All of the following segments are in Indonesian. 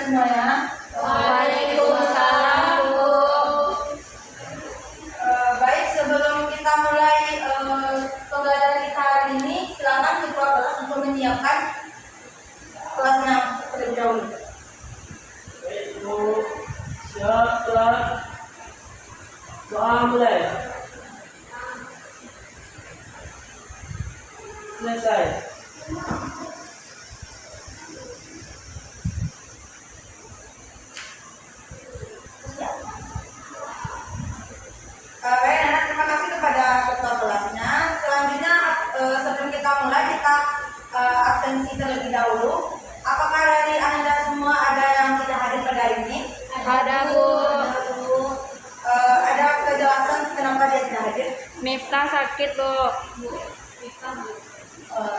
semuanya. Waalaikumsalam, Bu. Baik, sebelum kita mulai pembelajaran kita hari ini, silakan ketua kelas untuk menyiapkan kelasnya terlebih dahulu. Baik, Bu. Siap, kelas. Doa mulai. Selesai. Baik, Nana, terima kasih kepada ketua kelasnya. Selanjutnya, sebelum kita mulai, kita absensi terlebih dahulu. Apakah dari Anda semua ada yang tidak hadir pada hari ini? Ada, Bu. Ada kejelasan kenapa dia tidak hadir? Miftah sakit, Bu.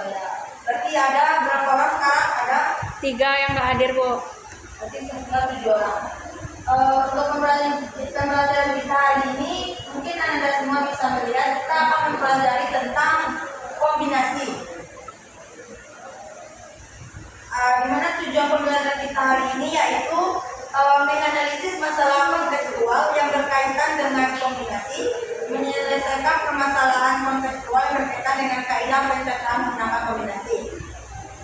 Ya. Berarti ada berapa orang sekarang? Ada 3 yang nggak hadir, Bu. berarti semua 7 orang. Untuk pembelajaran kita hari ini, mungkin Anda semua bisa melihat kita akan mempelajari tentang kombinasi. Di mana tujuan pembelajaran kita hari ini yaitu menganalisis masalah kontekstual yang berkaitan dengan kombinasi, menyelesaikan permasalahan kontekstual yang berkaitan dengan kaidah pencacaan menggunakan kombinasi.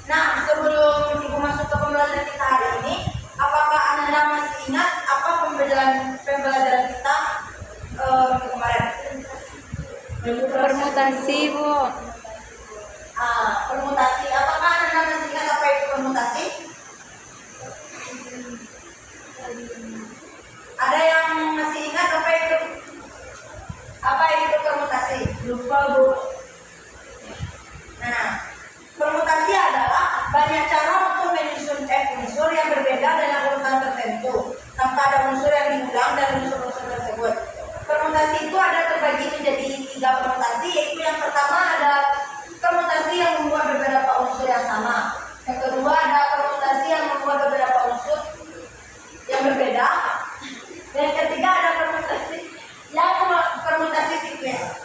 Nah, sebelum Ibu masuk ke pembelajaran kita hari ini, apakah Anda masih ingat apa pembelajaran kita kemarin? Permutasi, Bu. Permutasi. Apakah Anda masih ingat apa itu permutasi? Ada yang masih ingat apa itu permutasi? Lupa, Bu. Nah, permutasi adalah banyak cara untuk menyusun unsur yang berbeda dalam urutan tertentu tanpa ada unsur yang diulang dari unsur-unsur tersebut. Permutasi itu ada terbagi menjadi 3 permutasi, yaitu yang pertama ada permutasi yang membuat beberapa unsur yang sama. Yang kedua ada permutasi yang membuat beberapa unsur yang berbeda. Dan yang ketiga ada permutasi sequence.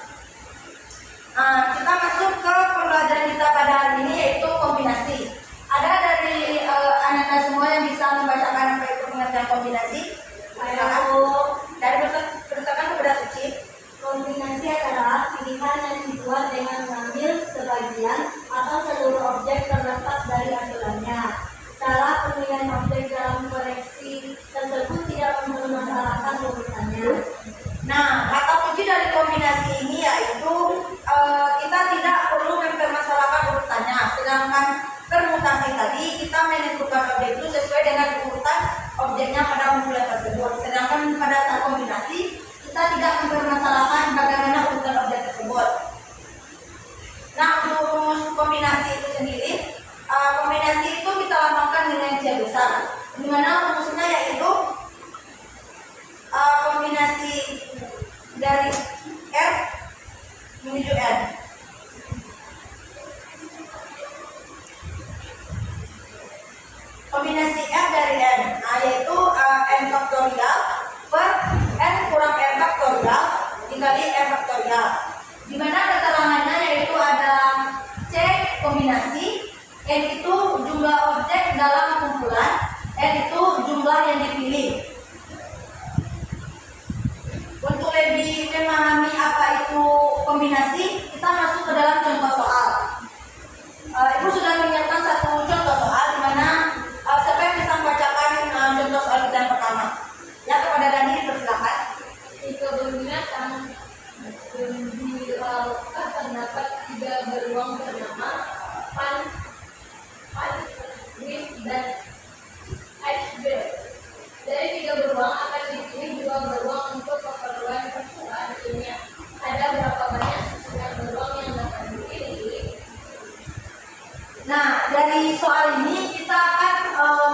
Kita masuk ke pembelajaran kita pada hari ini yaitu kombinasi. Ada dari anak-anak semua yang bisa membacakan apa itu pengertian kombinasi? Dari berdasarkan kepada Suci. Kombinasi adalah pilihan yang dibuat dengan mengambil sebagian atau seluruh objek terlepas dari aturannya. Cara pemilihan objek dalam koleksi tersebut tidak mempermasalahkan urutannya. Nah, kata kunci dari kombinasi ini yaitu kita tidak perlu mempermasalahkan urutannya. Sedangkan permutasi tadi kita menentukan objek itu sesuai dengan urutan objeknya pada kumpulan tersebut. Sedangkan pada saat kombinasi kita tidak mempermasalahkan bagaimana urutan objek tersebut. Nah, untuk rumus kombinasi itu sendiri, kombinasi itu kita lambangkan dengan C besar, di mana rumusnya yaitu kombinasi dari R menuju N. Kombinasi R dari N, yaitu N faktorial per N kurang R faktorial dikali R faktorial. Di mana keterangannya yaitu ada C kombinasi, N itu jumlah objek dalam kumpulan, N itu jumlah yang dipilih. Untuk lebih memahami apa itu kombinasi, kita masuk ke dalam contoh soal. Ibu sudah menyiapkan satu contoh soal di mana siapa yang bisa membacakan contoh soal kita yang pertama? Ya, kepada Dani dipersilakan. Di kebun binatang terdapat 3 beruang bernama Pan, Wis, dan Iceberg. Dari 3 beruang akan dipilih 2 beruang untuk keperluan percobaan ilmiah. Ada berapa banyak susunan beruang yang dapat dipilih? Nah, dari soal ini kita akan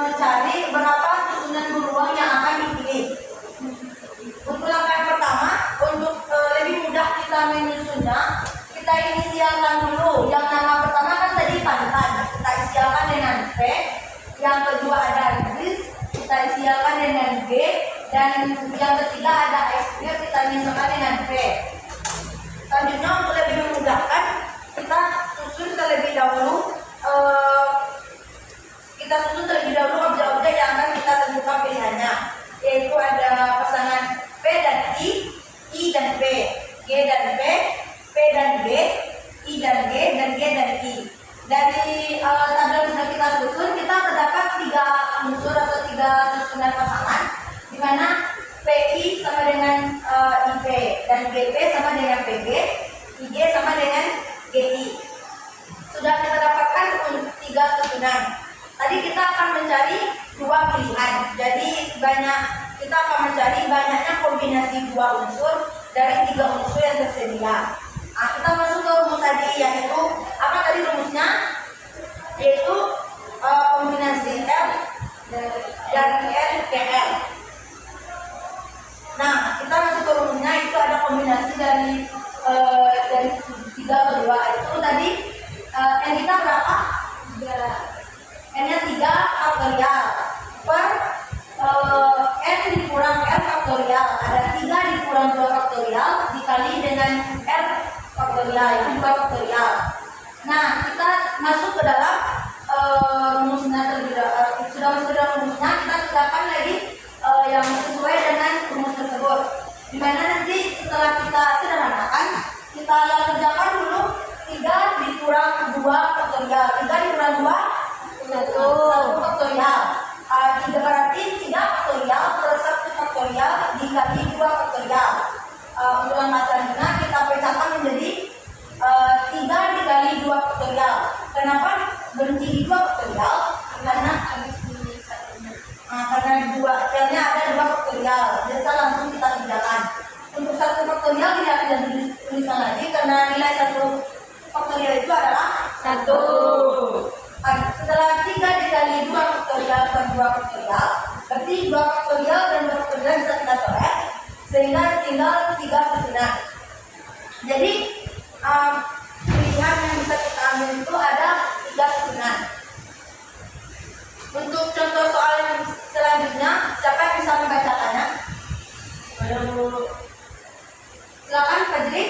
mencari berapa susunan beruang yang akan dipilih. Untuk langkah yang pertama, untuk lebih mudah kita menyusunnya, kita inisialkan dulu. Yang nama pertama kan tadi Pantan, kita inisialkan dengan P. Yang kedua ada Gris, kita inisialkan dengan G. Dan yang ketiga ada Iceberg, kita inisialkan dengan P. Selanjutnya untuk lebih memudahkan, kita susun terlebih dahulu objek-objek yang akan kita sama dengan GI. Sudah kita dapatkan 3 susunan. Tadi kita akan mencari 2 pilihan. Jadi kita akan mencari banyaknya kombinasi 2 unsur dari 3 unsur yang tersedia. Nah, kita masuk ke rumus tadi, yaitu apa tadi rumusnya? Yaitu kombinasi L dari L ke L. Nah, kita masuk ke rumusnya, itu ada kombinasi dari 3 ke 2. Itu tadi N kita berapa? N nya 3 faktorial per N dikurang R faktorial. Ada 3 dikurang 2 faktorial dikali dengan R faktorial, itu 2 faktorial. Nah, kita masuk ke dalam rumusnya sudah masuk ke dalam rumusnya, kita kerjakan lagi yang sesuai dengan rumus tersebut. Dimana nanti setelah kita sederhanakan, kita kerjakan dulu 3 dikurang 2 faktorial. 3 dikurang 2 1 faktorial. 3 berarti 3 faktorial per 1 faktorial dikali 2 faktorial. Untuk yang selanjutnya kita pecahkan menjadi 3 dikali 2 faktorial. Kenapa berhenti di 2 faktorial? Karena karena ada 2 faktorial. Jadi langsung kita kerjakan. Untuk 1 faktorial tidak dituliskan lagi karena nilai 1 faktorial itu adalah 1. Setelah 3 dikali 2 faktorial per 2 faktorial, berarti 2 faktorial dan 2 faktorial bisa kita coret, sehingga tinggal 3 susunan. Jadi pilihan yang bisa kita ambil itu ada 3 susunan. Untuk contoh soal yang selanjutnya, siapa yang bisa membacakannya? Saya mau Silakan Fadri.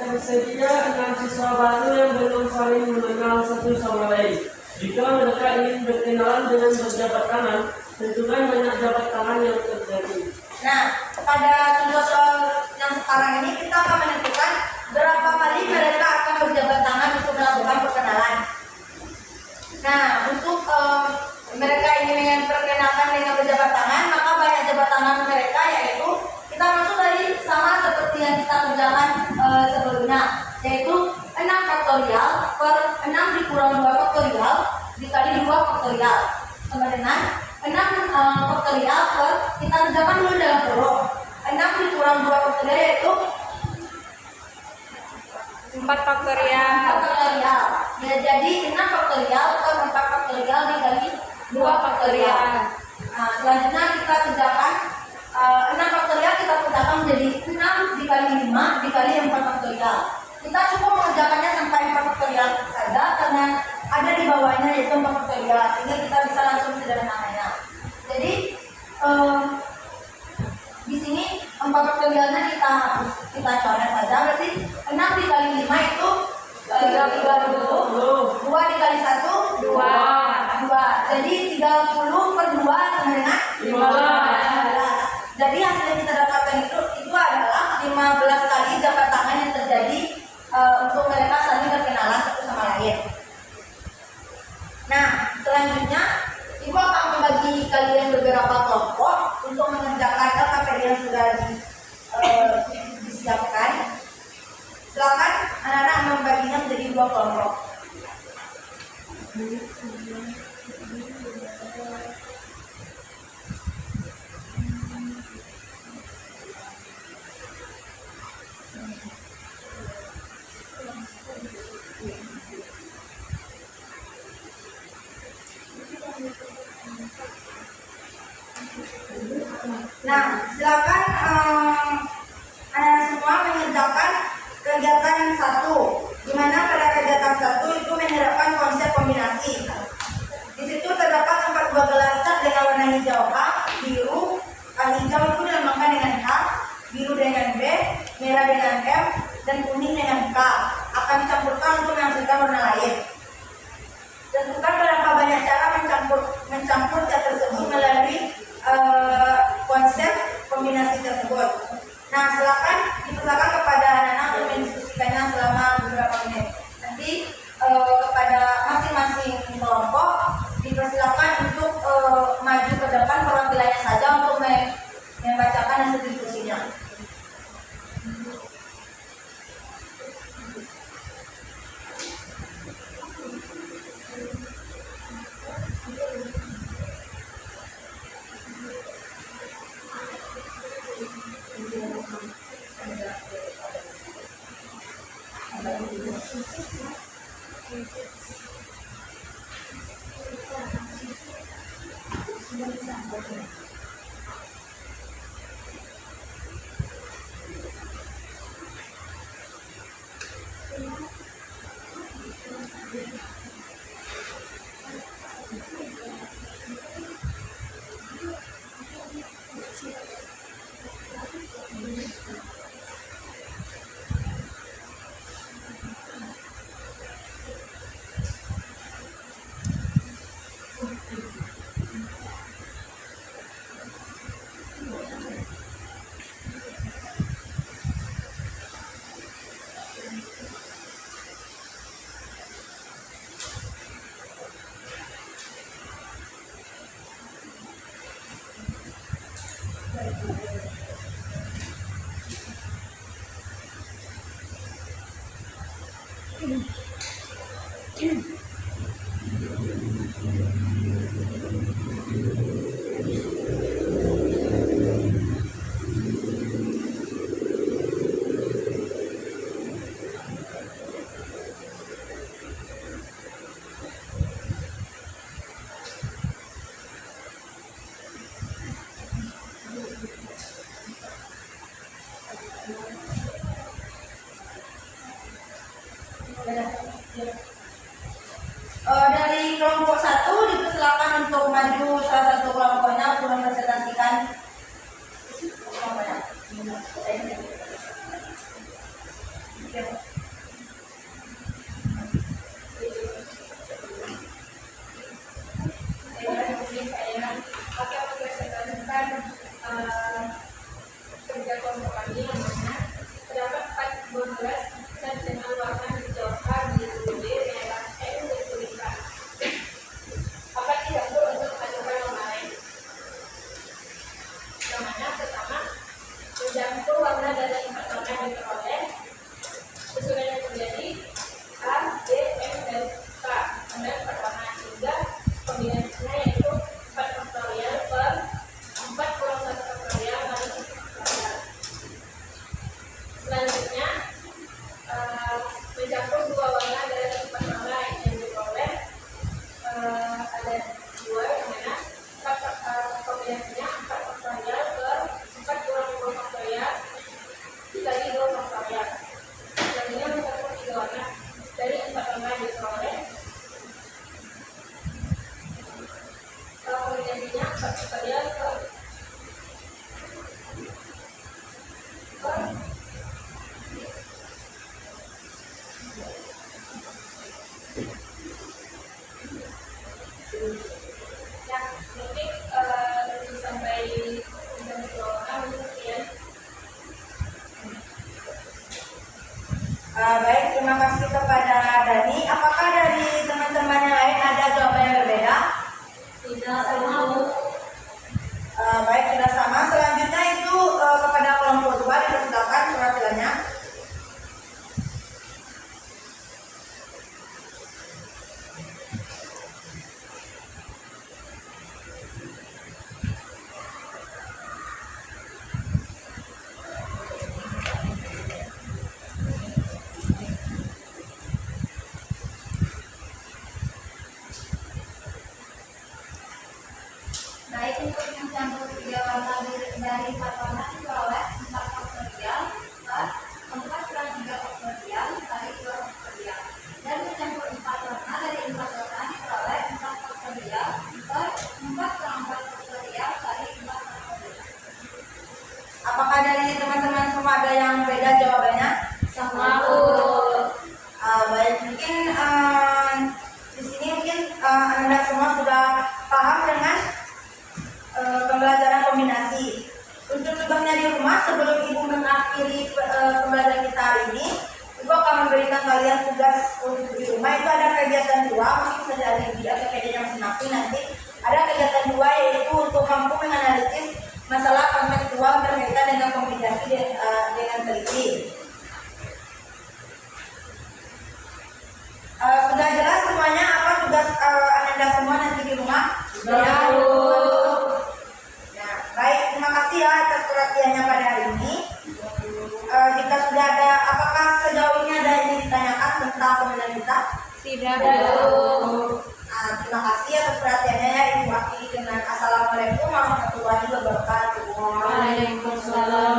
tersedia 6 siswa baru yang belum saling mengenal satu sama lain. Jika mereka ingin berkenalan dengan berjabat tangan, tentukan banyak jabat tangan yang terjadi. Nah, pada contoh soal yang sekarang ini kita akan menentukan berapa kali mereka akan berjabat tangan untuk melakukan perkenalan. Nah, untuk mereka ingin perkenalkan dengan berjabat tangan, maka banyak jabat tangan mereka, yaitu kita masuk dari sama seperti yang kita kerjakan sebelumnya, yaitu 6 faktorial per 6 dikurang 2 faktorial dikali 2 faktorial sama dengan 6 faktorial per, kita kerjakan dulu dalam kurung, 6 dikurang 2 faktorial yaitu 4 faktorial. 4 faktorial. Ya, jadi 6 faktorial per 4 faktorial dikali 2 faktorial. Nah, selanjutnya kita kerjakan 6 faktorial kita kerjakan menjadi 6 dikali 5 dikali 4 faktorial. Kita cukup mengerjakannya sampai 4 faktorial saja karena ada di bawahnya yaitu 4 faktorial, sehingga kita bisa langsung sederhananya. Jadi di sini 4 faktorialnya kita coret saja, berarti 6 dikali 5 itu 30, 2 dikali 1 2. Jadi 30 per 2 sama dengan 15. Jadi hasil yang kita dapatkan itu adalah 15 kali jabat tangan yang terjadi untuk mereka saling berkenalan satu sama lain. Nah, selanjutnya Ibu akan membagi kalian beberapa kelompok untuk mengerjakan LKPD yang sudah disiapkan. Silakan anak-anak membaginya menjadi 2 kelompok. Nah, silakan anak-anak semua mengerjakan kegiatan yang 1, di mana pada kegiatan 1 itu menerapkan konsep kombinasi. Di situ terdapat 4 gelas cat dengan warna hijau A, biru, hijau itu dilambangkan dengan H, biru dengan B, merah dengan M, dan kuning dengan K. Akan dicampurkan untuk menghasilkan warna lain. Tentukan berapa banyak cara mencampur cat tersebut melalui konsep kombinasi tersebut. Nah, silakan dipersilakan kepada anak-anak untuk mendiskusikannya selama beberapa menit. Nanti kepada masing-masing kelompok dipersilakan untuk maju ke depan perwakilannya saja untuk membacakan hasil diskusinya. Dari kelompok 1 dipersilakan untuk maju salah satu kelompoknya untuk mempresentasikan kelompoknya. Saya akan mempresentasikan kerja kelompok kami yang mana terdapat 4 bonus dan dengan warna hijau biru merah dan tulisan. Apa tidak perlu untuk menentukan yang lain? Yang mana pertama mencampur warna dari 4 warna yang diperoleh. Susunan yang terjadi A, B, M, dan K dengan 4 warna sehingga kombinasinya yaitu 4 faktorial per 4 kurang 1 faktorial minus 1 faktorial. Selanjutnya mencampur 2 warna dari 4 warna yang diperoleh, ada 2 yang mana kombinasinya 4 faktorial per 4 kurang 2 faktorial dikali 2 faktorial. Selanjutnya mencampur 3 warna dari 4 warna yang diperoleh, kombinasinya 4 faktorial per ya, mungkin sampai jam 10 sekian. Baik, terima kasih kepada Dani. Apakah dari teman-teman yang lain ada jawaban yang berbeda? Tidak tahu. Baik, sudah sama. Selanjutnya itu kepada kelompok 2 dipersilakan perwakilannya. Baik, untuk mencampur 3 warna dari 4 warna diperoleh 4 faktorial per 4 kurang 3 faktorial kali 2 faktorial. Dan mencampur 4 warna dari 4 warna diperoleh 4 faktorial per 4 kurang 4 faktorial kali 4 faktorial. Apakah dari teman-teman semua ada yang beda jawabannya? Sama. Baik, mungkin di sini mungkin Anda semua sudah paham dengan pembelajaran kombinasi. Untuk tugasnya di rumah, sebelum Ibu mengakhiri pembelajaran kita hari ini, Ibu akan memberikan kalian tugas untuk di rumah. Itu ada kegiatan 2, mungkin bisa dibagi atau kegiatan masing-masing. Nanti ada kegiatan 2 yaitu untuk mampu menganalisis masalah konseptual berkaitan dengan kombinasi dengan teliti. Sudah jelas semuanya apa tugas Anda semua nanti di rumah? Sudah. Nah, baik, terima kasih ya atas perhatiannya pada hari ini. Jika sudah ada, apakah sejauh ini ada yang ditanyakan tentang kombinasi kita? Tidak Oh, Nah, terima kasih atas perhatiannya ya. Ibu akhiri dengan assalamualaikum warahmatullahi wabarakatuh. Waalaikumsalam